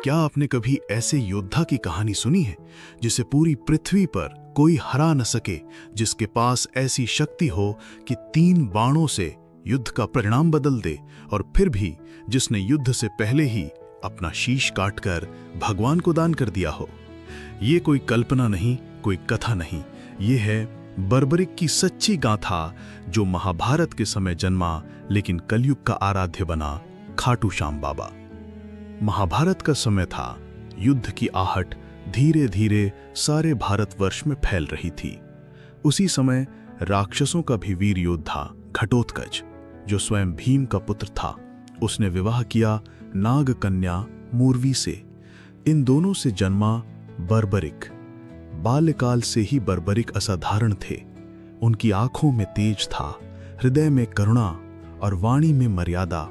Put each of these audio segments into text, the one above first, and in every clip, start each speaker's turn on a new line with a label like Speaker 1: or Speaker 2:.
Speaker 1: क्या आपने कभी ऐसे योद्धा की कहानी सुनी है जिसे पूरी पृथ्वी पर कोई हरा न सके, जिसके पास ऐसी शक्ति हो कि 3 बाणों से युद्ध का परिणाम बदल दे, और फिर भी जिसने युद्ध से पहले ही अपना शीश काटकर भगवान को दान कर दिया हो? ये कोई कल्पना नहीं, कोई कथा नहीं, ये है बर्बरिक की सच्ची गाथा, जो महाभारत के समय जन्मा लेकिन कलयुग का आराध्य बना, खाटू श्याम बाबा। महाभारत का समय था, युद्ध की आहट धीरे धीरे सारे भारतवर्ष में फैल रही थी। उसी समय राक्षसों का भी वीर योद्धा घटोत्कच, जो स्वयं भीम का पुत्र था, उसने विवाह किया नाग कन्या मूर्वी से। इन दोनों से जन्मा बर्बरिक। बाल्यकाल से ही बर्बरिक असाधारण थे। उनकी आंखों में तेज था, हृदय में करुणा और वाणी में मर्यादा।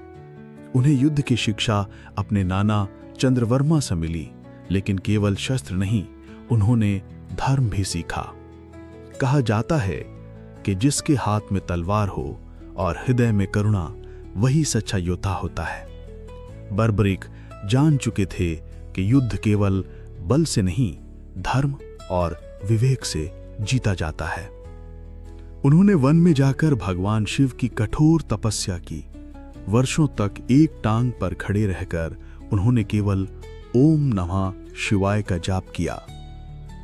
Speaker 1: उन्हें युद्ध की शिक्षा अपने नाना चंद्रवर्मा से मिली, लेकिन केवल शस्त्र नहीं, उन्होंने धर्म भी सीखा। कहा जाता है कि जिसके हाथ में तलवार हो और हृदय में करुणा, वही सच्चा योद्धा होता है। बर्बरिक जान चुके थे कि युद्ध केवल बल से नहीं, धर्म और विवेक से जीता जाता है। उन्होंने वन में जाकर भगवान शिव की कठोर तपस्या की। वर्षों तक एक टांग पर खड़े रहकर उन्होंने केवल ओम नमः शिवाय का जाप किया।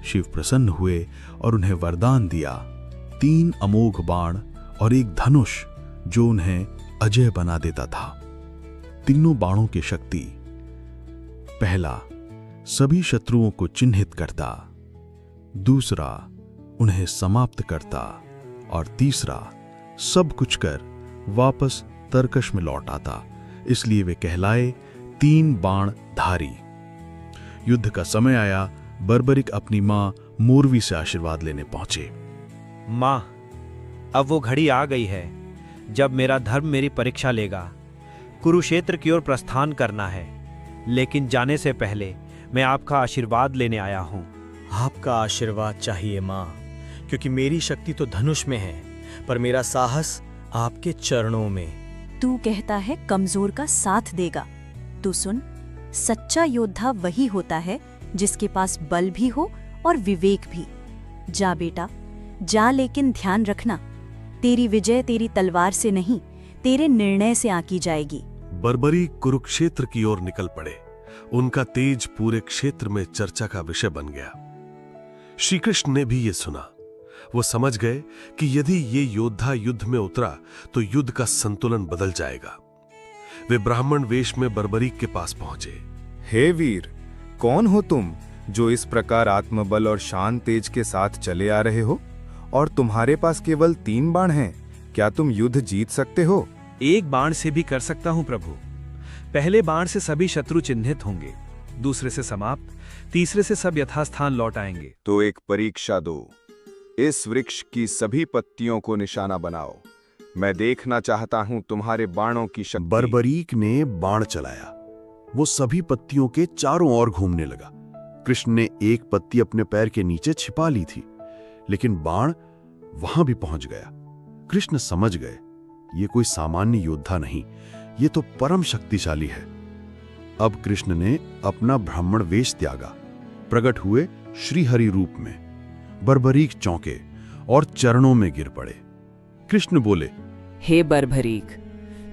Speaker 1: शिव प्रसन्न हुए और उन्हें वरदान दिया, 3 अमोघ बाण और एक धनुष, जो उन्हें अजय बना देता था। तीनों बाणों की शक्ति: पहला, सभी शत्रुओं को चिन्हित करता; दूसरा, उन्हें समाप्त करता; और तीसरा, सब कुछ कर वापस तरकश में लौट आता। इसलिए वे कहलाए 3 बाण धारी। युद्ध का समय आया, बर्बरिक अपनी मां मूर्वी से आशीर्वाद लेने पहुंचे।
Speaker 2: मां, अब वो घड़ी आ गई है जब मेरा धर्म मेरी परीक्षा लेगा। कुरुक्षेत्र की ओर प्रस्थान करना है, लेकिन जाने से पहले मैं आपका आशीर्वाद लेने आया हूं।
Speaker 3: आपका आशीर्वाद चाहिए मां, क्योंकि मेरी शक्ति तो धनुष में है, पर मेरा साहस आपके चरणों में।
Speaker 4: तू कहता है कमजोर का साथ देगा। तू सुन, सच्चा योद्धा वही होता है जिसके पास बल भी हो और विवेक भी। जा बेटा, जा, लेकिन ध्यान रखना, तेरी विजय तेरी तलवार से नहीं, तेरे निर्णय से आंकी जाएगी।
Speaker 5: बर्बरिक कुरुक्षेत्र की ओर निकल पड़े। उनका तेज पूरे क्षेत्र में चर्चा का विषय बन गया। श्री कृष्ण ने भी ये सुना। वो समझ गए कि यदि ये योद्धा युद्ध में उतरा तो युद्ध का संतुलन बदल जाएगा। वे ब्राह्मण वेश में बर्बरिक के पास पहुंचे।
Speaker 6: हे वीर, कौन हो तुम जो इस प्रकार आत्मबल और शान तेज के साथ चले आ रहे हो? और तुम्हारे पास केवल 3 बाण हैं। क्या तुम युद्ध जीत सकते हो?
Speaker 2: एक बाण से भी कर सकता हूं प्रभु। पहले बाण से सभी शत्रु चिन्हित होंगे, दूसरे से समाप्त, तीसरे से सब यथास्थान लौट आएंगे।
Speaker 6: तो एक परीक्षा दो। इस वृक्ष की सभी पत्तियों को निशाना बनाओ। मैं देखना चाहता हूं तुम्हारे बाणों की शक्ति।
Speaker 1: बर्बरीक ने बाण चलाया। वो सभी पत्तियों के चारों ओर घूमने लगा। कृष्ण ने एक पत्ती अपने पैर के नीचे छिपा ली थी, लेकिन बाण वहां भी पहुंच गया। कृष्ण समझ गए, ये कोई सामान्य योद्धा नहीं, ये तो परम शक्तिशाली है। अब कृष्ण ने अपना ब्राह्मण वेश त्यागा, प्रकट हुए श्रीहरि रूप में। बर्बरीक चौंके और चरणों में गिर पड़े। कृष्ण बोले,
Speaker 7: हे बर्बरीक,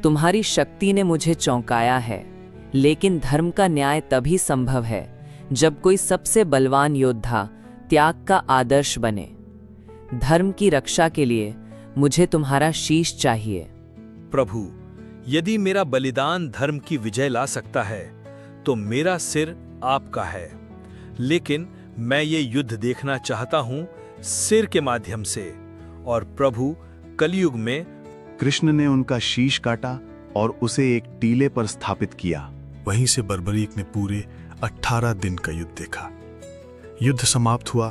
Speaker 7: तुम्हारी शक्ति ने मुझे चौंकाया है, लेकिन धर्म का न्याय तभी संभव है जब कोई सबसे बलवान योद्धा त्याग का आदर्श बने। धर्म की रक्षा के लिए मुझे तुम्हारा शीश चाहिए।
Speaker 2: प्रभु, यदि मेरा बलिदान धर्म की विजय ला सकता है तो मेरा सिर आपका है, लेकिन मैं ये युद्ध देखना चाहता हूं सिर के माध्यम से। और प्रभु, कलयुग में।
Speaker 1: कृष्ण ने उनका शीश काटा और उसे एक टीले पर स्थापित किया। वहीं से बर्बरीक ने पूरे 18 दिन का युद्ध देखा। युद्ध समाप्त हुआ।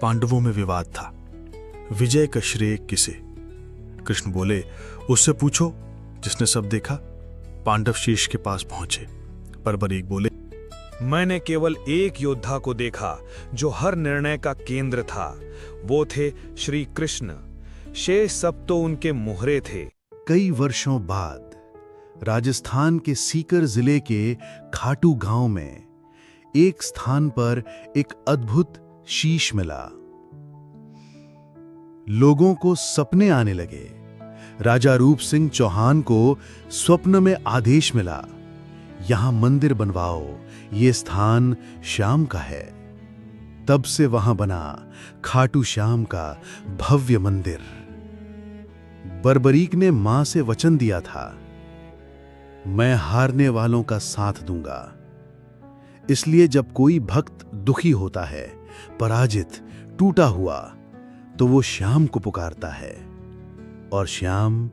Speaker 1: पांडवों में विवाद था, विजय का श्रेय किसे? कृष्ण बोले, उससे पूछो जिसने सब देखा। पांडव शीश के पास पहुंचे। बर्बरीक बोले,
Speaker 8: मैंने केवल एक योद्धा को देखा जो हर निर्णय का केंद्र था। वो थे श्री कृष्ण। शेष सब तो उनके मोहरे थे।
Speaker 1: कई वर्षों बाद राजस्थान के सीकर जिले के खाटू गांव में एक स्थान पर एक अद्भुत शीश मिला। लोगों को सपने आने लगे। राजा रूप सिंह चौहान को स्वप्न में आदेश मिला, यहां मंदिर बनवाओ, ये स्थान श्याम का है। तब से वहां बना खाटू श्याम का भव्य मंदिर। बर्बरीक ने मां से वचन दिया था, मैं हारने वालों का साथ दूंगा। इसलिए जब कोई भक्त दुखी होता है, पराजित, टूटा हुआ, तो वो श्याम को पुकारता है और श्याम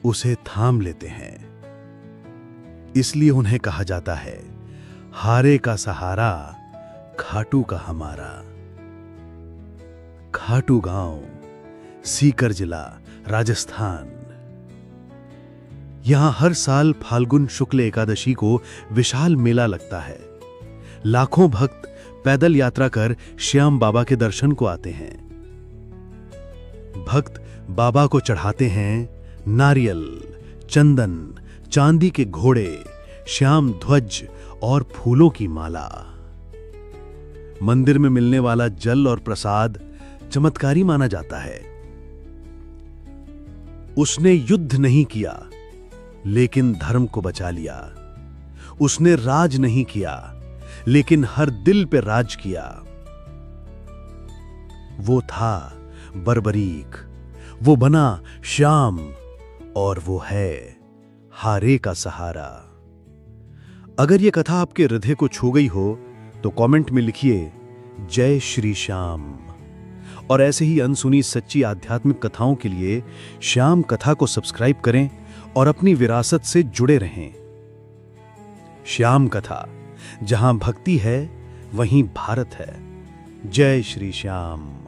Speaker 1: उसे थाम लेते हैं। इसलिए उन्हें कहा जाता है, हारे का सहारा खाटू का हमारा। खाटू गांव, सीकर जिला, राजस्थान। यहां हर साल फाल्गुन शुक्ल एकादशी को विशाल मेला लगता है। लाखों भक्त पैदल यात्रा कर श्याम बाबा के दर्शन को आते हैं। भक्त बाबा को चढ़ाते हैं नारियल, चंदन, चांदी के घोड़े, श्याम ध्वज और फूलों की माला। मंदिर में मिलने वाला जल और प्रसाद चमत्कारी माना जाता है। उसने युद्ध नहीं किया, लेकिन धर्म को बचा लिया। उसने राज नहीं किया, लेकिन हर दिल पे राज किया। वो था बर्बरीक, वो बना श्याम, और वो है हारे का सहारा। अगर यह कथा आपके हृदय को छू गई हो तो कमेंट में लिखिए जय श्री श्याम। और ऐसे ही अनसुनी सच्ची आध्यात्मिक कथाओं के लिए श्याम कथा को सब्सक्राइब करें और अपनी विरासत से जुड़े रहें। श्याम कथा, जहां भक्ति है वहीं भारत है। जय श्री श्याम।